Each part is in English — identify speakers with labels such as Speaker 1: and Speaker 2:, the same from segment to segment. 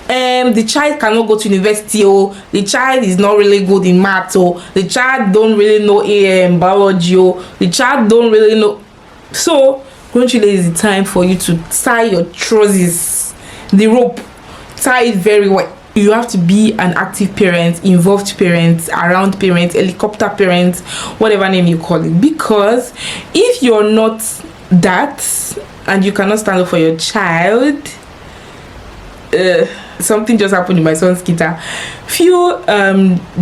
Speaker 1: the child cannot go to university, or the child is not really good in math, or the child don't really know biology, or the child don't really know. So Grundschule is the time for you to tie your trousers, the rope, tie it very well. You have to be an active parent, involved parent, around parent, helicopter parent, whatever name you call it. Because if you're not that and you cannot stand up for your child, something just happened in my son's guitar few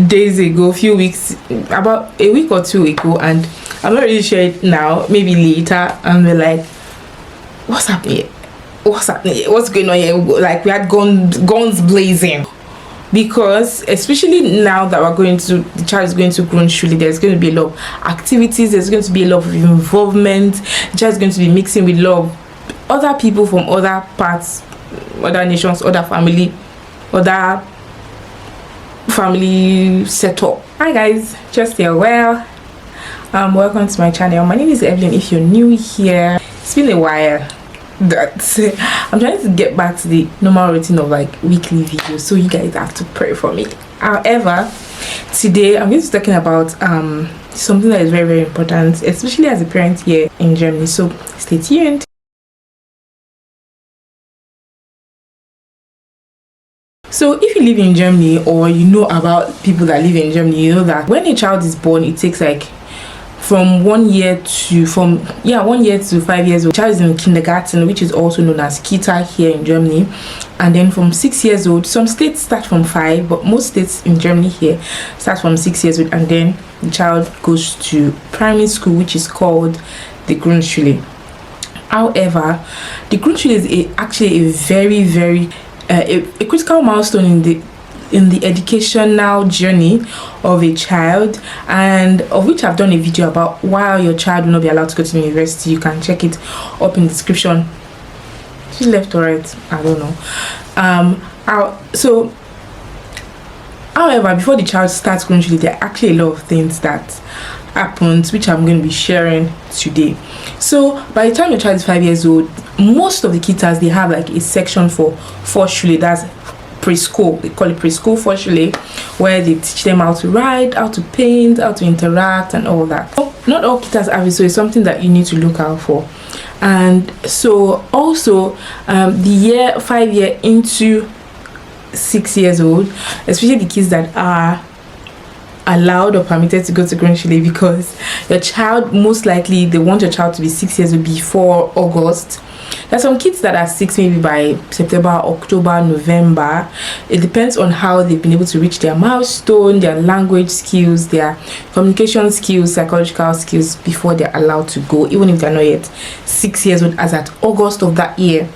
Speaker 1: days ago, few weeks, about a week or two ago, and I'm not really sure it now, maybe later, and we're like, what's happening? What's going on here? Like, we had guns blazing, because especially now that the child is going to Grundschule, there's going to be a lot of activities, there's going to be a lot of involvement. The child is going to be mixing with a lot of other people from other parts, other nations, other family setup. Hi guys, just here. Well, welcome to my channel. My name is Evelyn. If you're new here, it's been a while that I'm trying to get back to the normal routine of like weekly videos, so you guys have to pray for me. However, today I'm going to be talking about something that is very, very important, especially as a parent here in Germany, so stay tuned. So if you live in Germany, or you know about people that live in Germany, you know that when a child is born, it takes like from 1 year to 5 years old. Child is in kindergarten, which is also known as Kita here in Germany, and then from 6 years old. Some states start from 5, but most states in Germany here start from 6 years old, and then the child goes to primary school, which is called the Grundschule. However, the Grundschule is actually a very, very a critical milestone in the educational journey of a child, and of which I've done a video about why your child will not be allowed to go to university. You can check it up in the description. She left or right, I don't know. So however, before the child starts Grundschule, there are actually a lot of things that happens, which I'm going to be sharing today. So by the time your child is 5 years old, most of the kitas, they have like a section for Vorschule, that's preschool. They call it preschool Vorschule, where they teach them how to write, how to paint, how to interact, and all that. Not all kitas have it, so it's something that you need to look out for. And so also the 5 year into 6 years old, especially the kids that are allowed or permitted to go to Grundschule, because your child, most likely they want your child to be 6 years old before August. There's some kids that are 6 maybe by September, October, November. It depends on how they've been able to reach their milestone, their language skills, their communication skills, psychological skills before they're allowed to go, even if they're not yet 6 years old as at August of that year.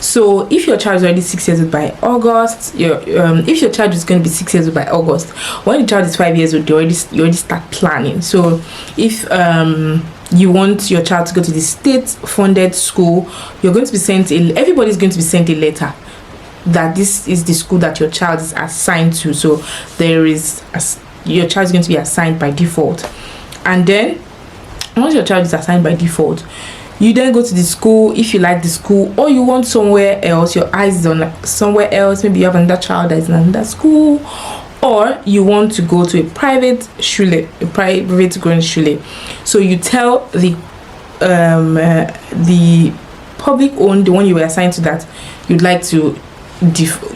Speaker 1: So if your child is already 6 years old by August, if your child is going to be 6 years old by August, when the child is 5 years old, you already start planning. So if you want your child to go to the state-funded school, you're going to be sent everybody's going to be sent a letter that this is the school that your child is assigned to. So your child is going to be assigned by default, and then once your child is assigned by default, you then go to the school if you like the school, or you want somewhere else, your eyes is on somewhere else, maybe you have another child that is in another school, or you want to go to a private Grundschule. So you tell the public owned, the one you were assigned to, that you'd like to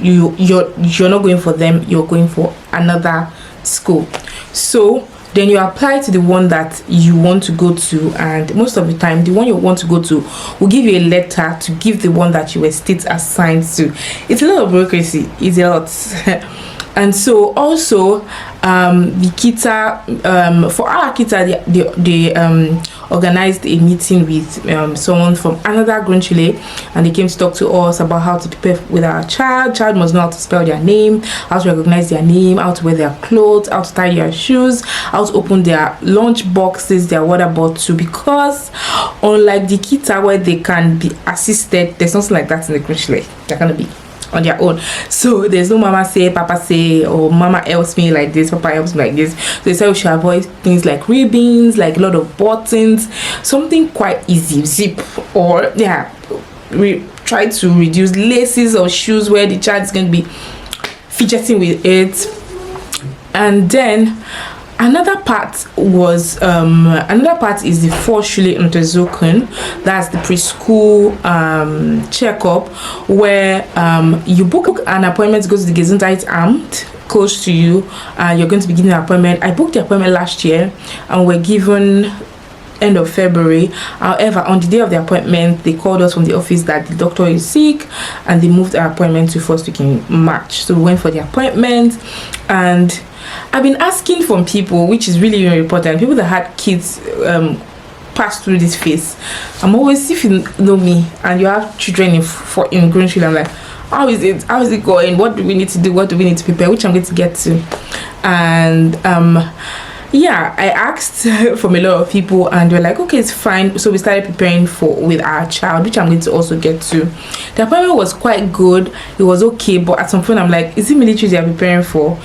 Speaker 1: you're not going for them, you're going for another school. So then you apply to the one that you want to go to, and most of the time the one you want to go to will give you a letter to give the one that you were state assigned to. It's a lot of bureaucracy, it's a lot. And so also the kita, for our kita, they organized a meeting with someone from another Grundschule, and they came to talk to us about how to prepare with our child. Child must know how to spell their name, how to recognize their name, how to wear their clothes, how to tie their shoes, how to open their lunch boxes, their water bottle, because unlike the kita where they can be assisted, there's nothing like that in the Grundschule. They're gonna be on their own. So there's no mama say, papa say, or mama helps me like this, papa helps me like this. So they say we should avoid things like ribbons, like a lot of buttons, something quite easy, zip, or try to reduce laces or shoes where the child is going to be fidgeting with it. And then another part is the Vorschuluntersuchung. That's the preschool checkup, where you book an appointment to go to the Gesundheitsamt close to you. You're going to be given an appointment. I booked the appointment last year and we're given end of February. However, on the day of the appointment, they called us from the office that the doctor is sick, and they moved our appointment to first week in March. So we went for the appointment, and I've been asking from people, which is really, really important, people that had kids pass through this phase. I'm always, if you know me and you have children in Grundschule, I'm like, how is it going? What do we need to do? What do we need to prepare? Which I'm going to get to. And yeah, I asked from a lot of people, and they're like, okay, it's fine. So we started preparing with our child, which I'm going to also get to. The appointment was quite good. It was okay, but at some point I'm like, is it military they are preparing for?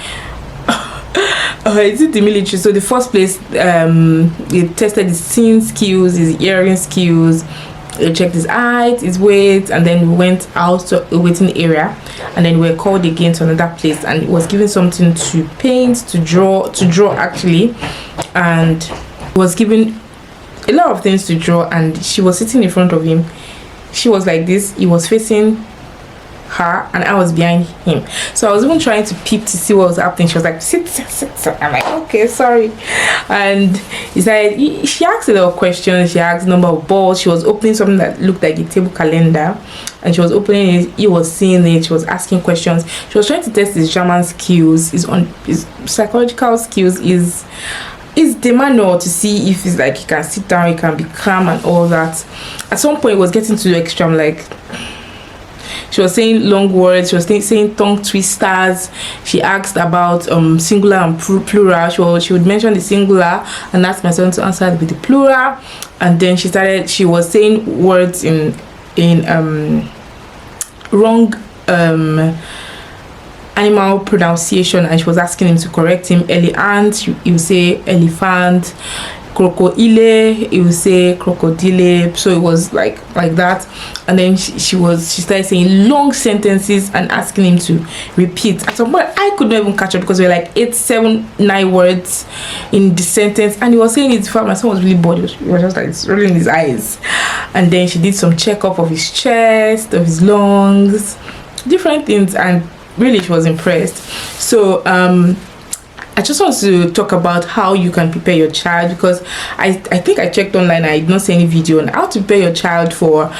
Speaker 1: Is it the military? So the first place, they tested his seeing skills, his hearing skills. They checked his height, his weight, and then we went out to a waiting area, and then we were called again to another place, and it was given something to paint, to draw actually, and was given a lot of things to draw. And she was sitting in front of him. She was like this. He was facing her and I was behind him, so I was even trying to peep to see what was happening. She was like, sit. I'm like, okay, sorry. And he said, she asked a lot of questions. She asked number of balls. She was opening something that looked like a table calendar, and she was opening it. He was seeing it. She was asking questions. She was trying to test his German skills, his psychological skills, is the manual, to see if it's like he can sit down, he can be calm and all that. At some point it was getting to the extreme, like she was saying long words. She was saying tongue twisters. She asked about singular and plural. She would mention the singular and ask my son to answer with the plural. And then she was saying words in wrong animal pronunciation, and she was asking him to correct him. Elephant, he would say elephant. Crocodile, he would say crocodile. So it was like that. And then she started saying long sentences and asking him to repeat. At some point I could not even catch up, because we were like 8, 7, 9 words in the sentence, and he was saying it fast. My son was really bored. He was just like rolling his eyes. And then she did some checkup of his chest, of his lungs, different things, and really she was impressed. So I just want to talk about how you can prepare your child, because I think I checked online. I did not see any video on how to prepare your child for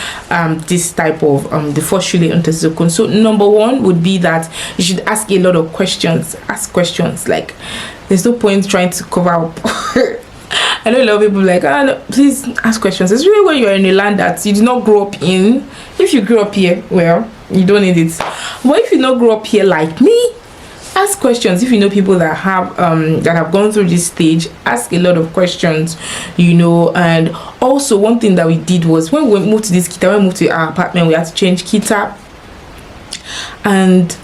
Speaker 1: this type of the Vorschuluntersuchung. So number one would be that you should ask a lot of questions. Ask questions. Like, there's no point trying to cover up. I know a lot of people like, no, please ask questions. It's really when you're in a land that you did not grow up in. If you grew up here, well, you don't need it. But if you don't grow up here like me, ask questions. If you know people that have gone through this stage, ask a lot of questions, And also, one thing that we did was, when we moved to this kita, when we moved to our apartment, we had to change kita. And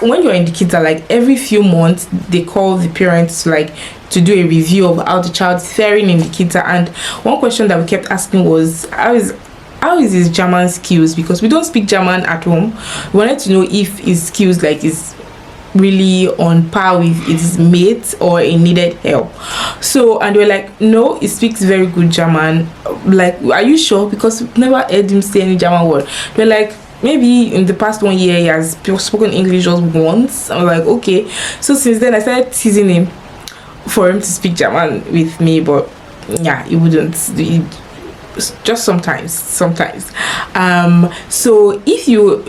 Speaker 1: when you're in the kita, like every few months they call the parents to do a review of how the child is faring in the kita. And one question that we kept asking was, how is his German skills? Because we don't speak German at home. We wanted to know if his skills is really on par with his mates, or he needed help. So, and we're like, no, he speaks very good German. Like, are you sure? Because we've never heard him say any German word. We're like, maybe in the past 1 year he has spoken English just once. I'm like, okay. So since then I started teasing him for him to speak German with me, but yeah, he wouldn't. Just sometimes. So if you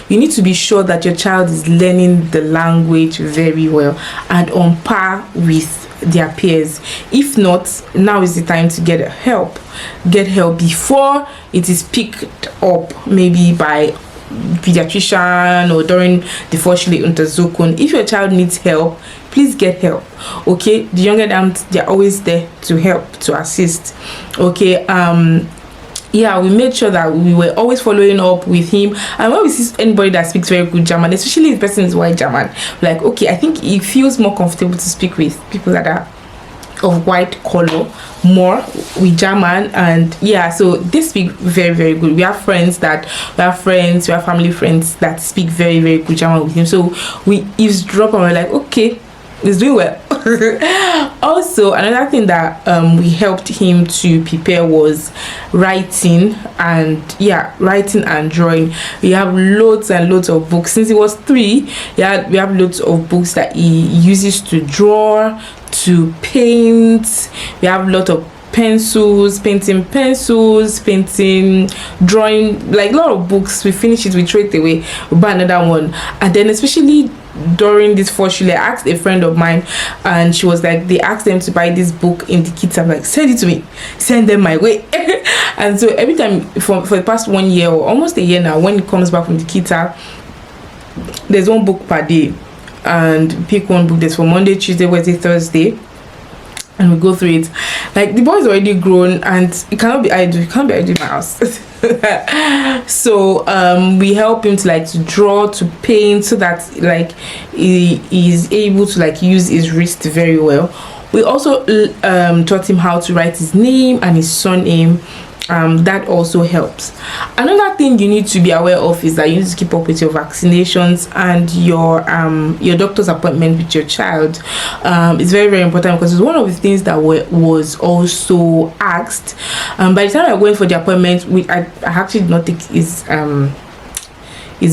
Speaker 1: need to be sure that your child is learning the language very well and on par with their peers. If not, now is the time to get help before it is picked up, maybe by pediatrician or during the Vorschuluntersuchung. If your child needs help, please get help. Okay, the younger dams, they're always there to help, to assist. Okay, yeah, we made sure that we were always following up with him. And when we see anybody that speaks very good German, especially if the person is white German, like, okay, I think he feels more comfortable to speak with people that are of white color more with German. And yeah, so they speak very, very good. We have family friends that speak very, very good German with him. So we eavesdrop and we're like, okay, he's doing well. Also, another thing that we helped him to prepare was writing and drawing. We have loads and loads of books. Since he was 3, we have loads of books that he uses to draw, to paint. We have a lot of painting, drawing, like a lot of books. We finish it, we throw it away, we buy another one. And then especially during this Vorschule, I asked a friend of mine, and she was like, they asked them to buy this book in the kids. I'm like, send it to me, send them my way. And so every time for the past 1 year or almost a year now, when it comes back from the kids, there's 1 book per day, and pick 1 book. There's for Monday, Tuesday, Wednesday, Thursday, and we go through it. Like, the boy's already grown and it cannot be idle. It can't be idle in my house. So we help him to draw, to paint, so that he is able to use his wrist very well. We also taught him how to write his name and his surname. That also helps. Another thing you need to be aware of is that you need to keep up with your vaccinations and your doctor's appointment with your child. It's very, very important, because it's one of the things that was also asked. By the time I went for the appointment, I actually did not take his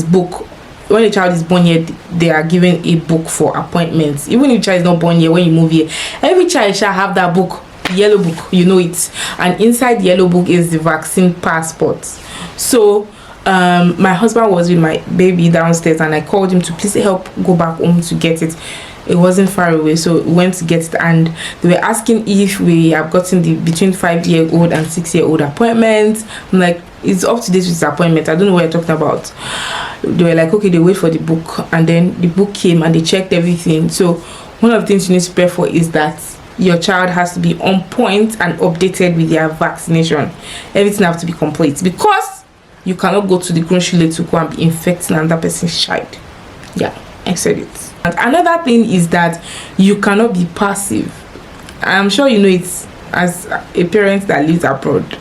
Speaker 1: book. When a child is born here, they are given a book for appointments. Even if the child is not born here, when you move here, every child shall have that book. Yellow book, you know it, and inside the yellow book is the vaccine passport. So my husband was with my baby downstairs, and I called him to please help go back home to get it. It wasn't far away, so we went to get it, and they were asking if we have gotten the between 5-year-old and 6-year-old appointments. I'm like, it's up to date with his appointment. I don't know what you're talking about. They were like, okay, they wait for the book, and then the book came and they checked everything. So one of the things you need to prepare for is that your child has to be on point and updated with their vaccination. Everything has to be complete, because you cannot go to the Grundschule to go and be infecting another person's child. Yeah, I said it. And another thing is that you cannot be passive. I'm sure you know it as a parent that lives abroad.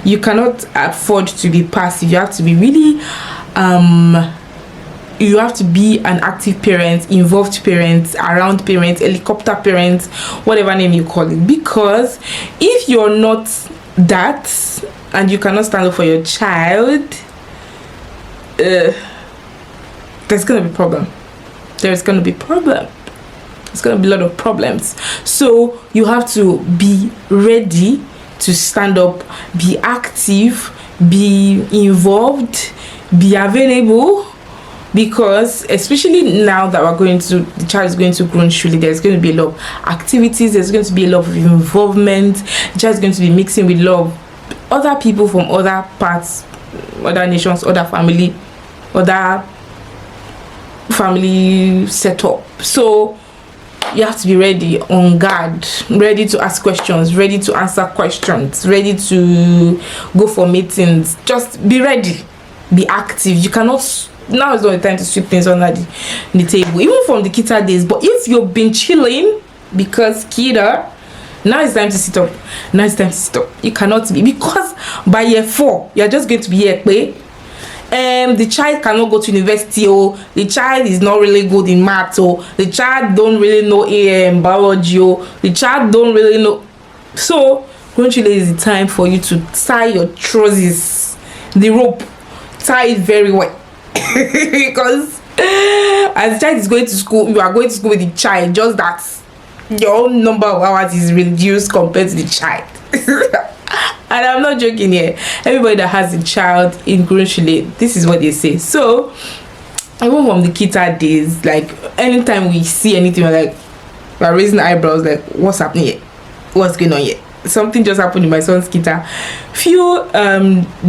Speaker 1: You cannot afford to be passive. You have to be really you have to be an active parent, involved parent, around parent, helicopter parent, whatever name you call it. Because if you're not that and you cannot stand up for your child, there's gonna be problem. There's gonna be problem. There's gonna be a lot of problems. So you have to be ready to stand up, be active, be involved, be available. Because especially now that the child is going to Grundschule, there's going to be a lot of activities, there's going to be a lot of involvement. The child is going to be mixing with a lot of other people from other parts, other nations, other family setup. So you have to be ready, on guard, ready to ask questions, ready to answer questions, ready to go for meetings. Just be ready, be active. You cannot. Now is not the time to sweep things under the table, even from the kita days. But if you've been chilling because kita, now it's time to sit up. Now it's time to sit up. You cannot be, because by year 4 you're just going to be here. The child cannot go to university, or the child is not really good in math, or the child don't really know biology, or the child don't really know. So Grundschule is the time for you to tie your trousers, the rope, tie it very well. Because as the child is going to school, you are going to school with the child, just that your own number of hours is reduced compared to the child. And I'm not joking here. Everybody that has a child in Grundschule, this is what they say. So even from the kita days, like anytime we see anything, we're raising eyebrows, like, what's happening here? What's going on here? Something just happened in my son's kita few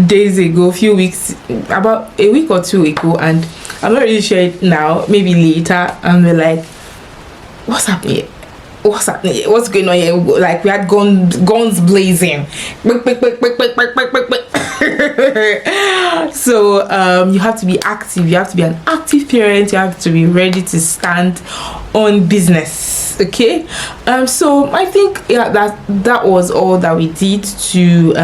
Speaker 1: days ago, few weeks, about a week or 2 ago, and I'm not really sure now, maybe later, and we're like, what's happening here? what's happening? What's going on here? Like we had guns blazing. So you have to be active. You have to be an active parent. You have to be ready to stand on business. Okay. So I think that was all that we did to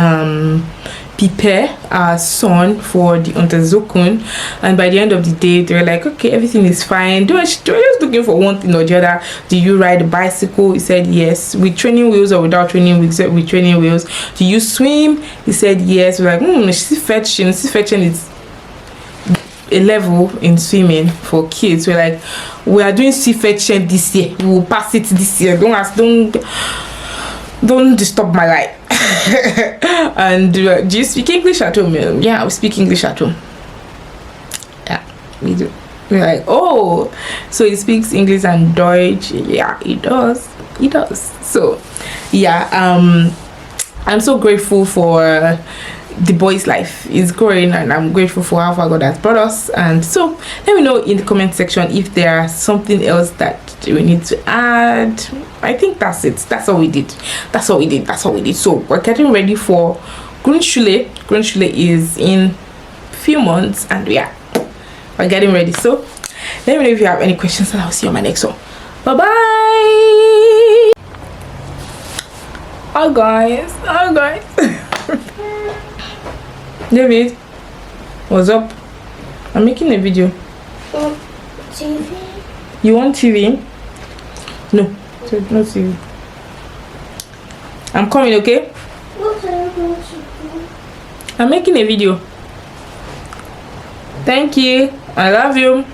Speaker 1: prepare our son for the Untersuchung, and by the end of the day they were like, okay, everything is fine. They were just looking for one thing or the other. Do you ride a bicycle? He said yes. With training wheels or without training wheels? With training wheels. Do you swim? He said yes. We're like, sea fetching is a level in swimming for kids. We're like, we are doing sea fetching this year, we will pass it this year. Don't disturb my life. And do you speak English at home? Yeah, we speak English at home. Yeah, we do. We're like, oh, so he speaks English and Deutsch. Yeah, he does. So yeah, I'm so grateful for the boy's life is growing, and I'm grateful for how far God has brought us. And so let me know in the comment section if there's something else that we need to add. I think that's it. That's all we did. So we're getting ready for Grundschule. Grundschule is in a few months, and we're getting ready. So let me know if you have any questions, and I'll see you on my next one. Bye bye. Hi guys. David, what's up? I'm making a video.
Speaker 2: TV?
Speaker 1: You want TV? No, no TV. I'm coming, okay?
Speaker 2: What are you going to do?
Speaker 1: I'm making a video. Thank you. I love you.